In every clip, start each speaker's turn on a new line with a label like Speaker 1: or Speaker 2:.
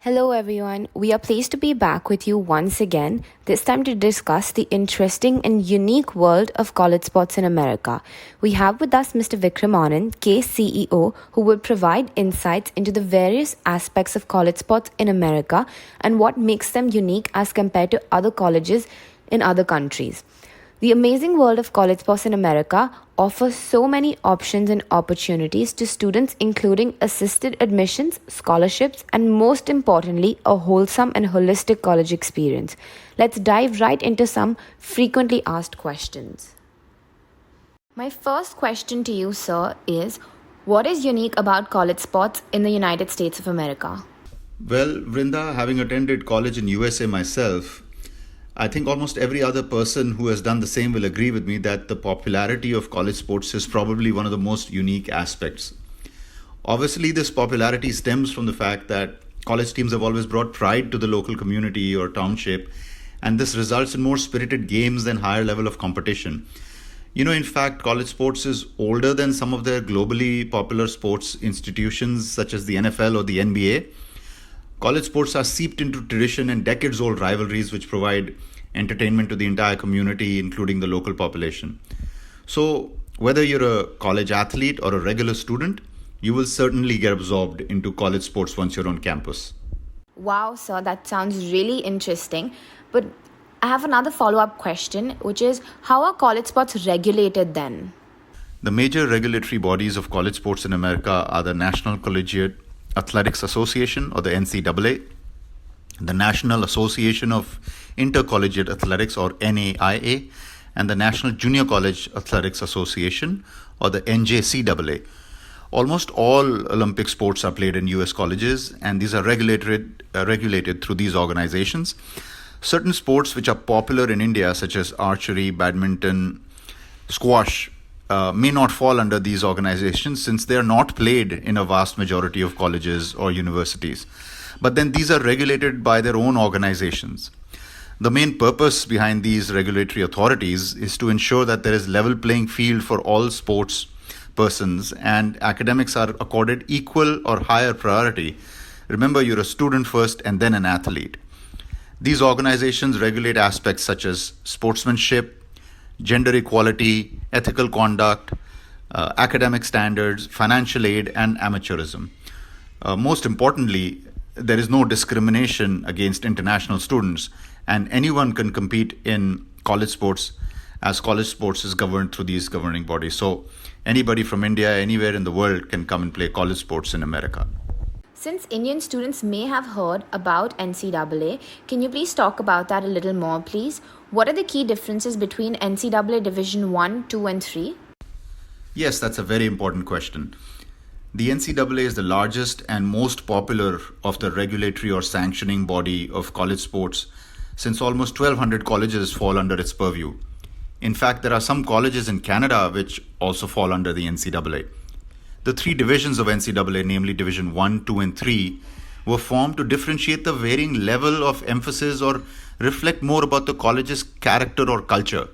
Speaker 1: Hello, everyone. We are pleased to be back with you once again, this time to discuss the interesting and unique world of college sports in America. We have with us Mr. Vikram Anand, Case CEO, who will provide insights into the various aspects of college sports in America and what makes them unique as compared to other colleges in other countries. The amazing world of college sports in America offers so many options and opportunities to students, including assisted admissions, scholarships, and most importantly, a wholesome and holistic college experience. Let's dive right into some frequently asked questions. My first question to you, sir, is what is unique about college sports in the United States of America?
Speaker 2: Well, Vrinda, having attended college in USA myself, I think almost every other person who has done the same will agree with me that the popularity of college sports is probably one of the most unique aspects. Obviously, this popularity stems from the fact that college teams have always brought pride to the local community or township, and this results in more spirited games and higher level of competition. In fact, college sports is older than some of the globally popular sports institutions such as the NFL or the NBA. College sports are seeped into tradition and decades-old rivalries which provide entertainment to the entire community, including the local population. So, whether you're a college athlete or a regular student, you will certainly get absorbed into college sports once you're on campus.
Speaker 1: Wow, sir, that sounds really interesting. But I have another follow-up question, which is how are college sports regulated then?
Speaker 2: The major regulatory bodies of college sports in America are the National Collegiate Athletics Association, or the NCAA, the National Association of Intercollegiate Athletics, or NAIA, and the National Junior College Athletics Association, or the NJCAA. Almost all Olympic sports are played in US colleges, and these are regulated through these organizations. Certain sports which are popular in India, such as archery, badminton, squash, may not fall under these organizations since they are not played in a vast majority of colleges or universities. But then these are regulated by their own organizations. The main purpose behind these regulatory authorities is to ensure that there is level playing field for all sports persons and academics are accorded equal or higher priority. Remember, you're a student first and then an athlete. These organizations regulate aspects such as sportsmanship, gender equality, ethical conduct, academic standards, financial aid, and amateurism. Most importantly, there is no discrimination against international students, and anyone can compete in college sports as college sports is governed through these governing bodies. So anybody from India, anywhere in the world can come and play college sports in America.
Speaker 1: Since Indian students may have heard about NCAA, can you please talk about that a little more, please? What are the key differences between NCAA Division 1, 2, and 3?
Speaker 2: Yes, that's a very important question. The NCAA is the largest and most popular of the regulatory or sanctioning body of college sports, since almost 1,200 colleges fall under its purview. In fact, there are some colleges in Canada which also fall under the NCAA. The three divisions of NCAA, namely Division 1, 2, and 3, were formed to differentiate the varying level of emphasis or reflect more about the college's character or culture.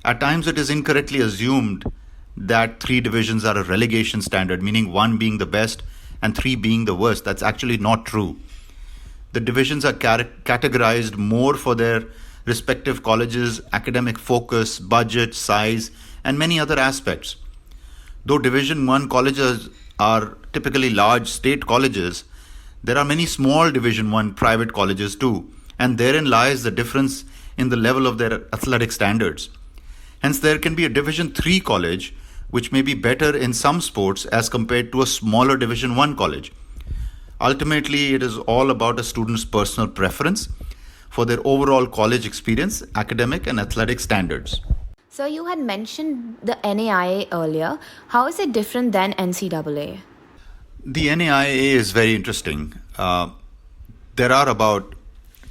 Speaker 2: At times, it is incorrectly assumed that three divisions are a relegation standard, meaning one being the best and three being the worst. That's actually not true. The divisions are categorized more for their respective colleges' academic focus, budget, size, and many other aspects. Though Division 1 colleges are typically large state colleges, there are many small Division 1 private colleges too, and therein lies the difference in the level of their athletic standards. Hence, there can be a Division 3 college which may be better in some sports as compared to a smaller Division 1 college. Ultimately, it is all about a student's personal preference for their overall college experience, academic and athletic standards.
Speaker 1: So you had mentioned the NAIA earlier. How is it different than NCAA?
Speaker 2: The NAIA is very interesting. There are about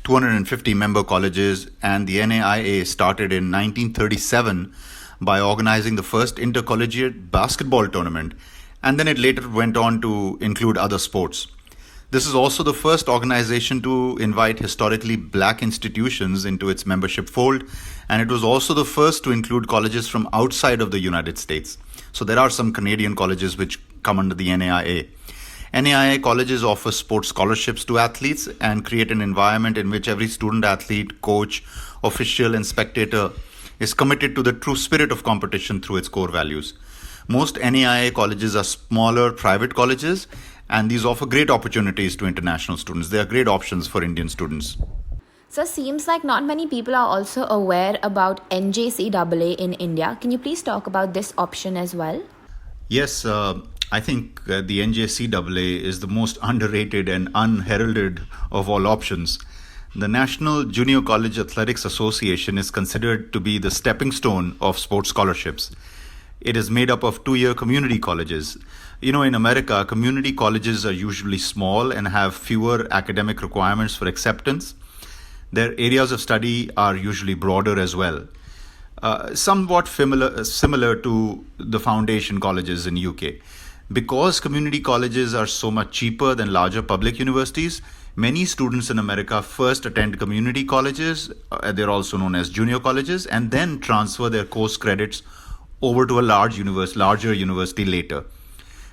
Speaker 2: 250 member colleges, and the NAIA started in 1937 by organizing the first intercollegiate basketball tournament, and then it later went on to include other sports. This is also the first organization to invite historically black institutions into its membership fold, and it was also the first to include colleges from outside of the United States. So there are some Canadian colleges which come under the NAIA. NAIA colleges offer sports scholarships to athletes and create an environment in which every student, athlete, coach, official, and spectator is committed to the true spirit of competition through its core values. Most NAIA colleges are smaller private colleges, and these offer great opportunities to international students. They are great options for Indian students.
Speaker 1: So seems like not many people are also aware about NJCAA in India. Can you please talk about this option as well?
Speaker 2: Yes, I think the NJCAA is the most underrated and unheralded of all options. The National Junior College Athletics Association is considered to be the stepping stone of sports scholarships. It is made up of 2-year community colleges. In America, community colleges are usually small and have fewer academic requirements for acceptance. Their areas of study are usually broader as well. Somewhat similar to the foundation colleges in UK. Because community colleges are so much cheaper than larger public universities, many students in America first attend community colleges, they're also known as junior colleges, and then transfer their course credits over to a larger university later.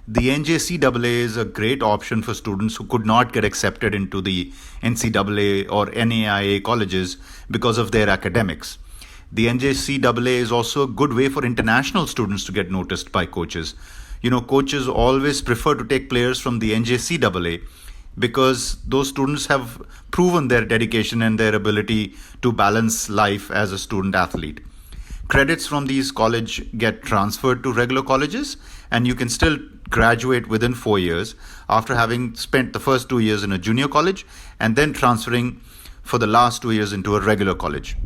Speaker 2: The NJCAA is a great option for students who could not get accepted into the NCAA or NAIA colleges because of their academics. The NJCAA is also a good way for international students to get noticed by coaches. Coaches always prefer to take players from the NJCAA because those students have proven their dedication and their ability to balance life as a student athlete. Credits from these colleges get transferred to regular colleges, and you can still graduate within 4 years after having spent the first 2 years in a junior college and then transferring for the last 2 years into a regular college.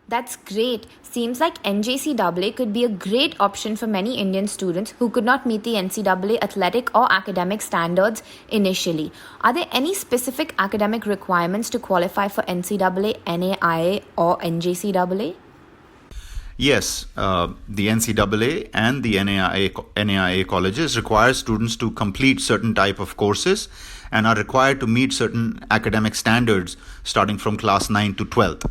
Speaker 1: That's great. Seems like NJCAA could be a great option for many Indian students who could not meet the NCAA athletic or academic standards initially. Are there any specific academic requirements to qualify for NCAA, NAIA, or NJCAA?
Speaker 2: Yes, the NCAA and the NAIA colleges require students to complete certain type of courses and are required to meet certain academic standards starting from class 9 to 12th.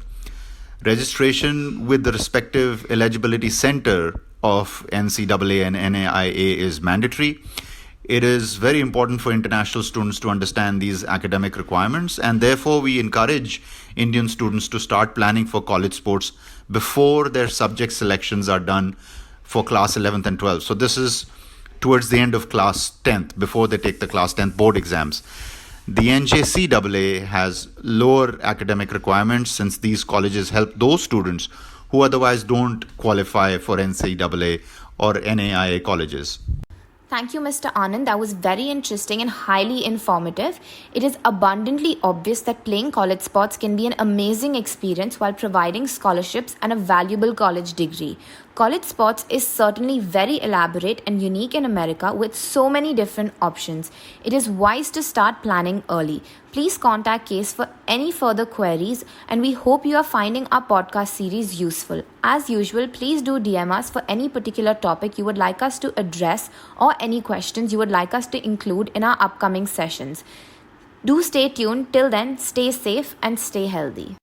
Speaker 2: Registration with the respective eligibility center of NCAA and NAIA is mandatory. It is very important for international students to understand these academic requirements, and therefore we encourage Indian students to start planning for college sports before their subject selections are done for class 11th and 12th. So this is towards the end of class 10th, before they take the class 10th board exams. The NJCAA has lower academic requirements since these colleges help those students who otherwise don't qualify for NCAA or NAIA colleges.
Speaker 1: Thank you, Mr. Anand. That was very interesting and highly informative. It is abundantly obvious that playing college sports can be an amazing experience while providing scholarships and a valuable college degree. College sports is certainly very elaborate and unique in America with so many different options. It is wise to start planning early. Please contact Case for any further queries, and we hope you are finding our podcast series useful. As usual, please do DM us for any particular topic you would like us to address or any questions you would like us to include in our upcoming sessions. Do stay tuned. Till then, stay safe and stay healthy.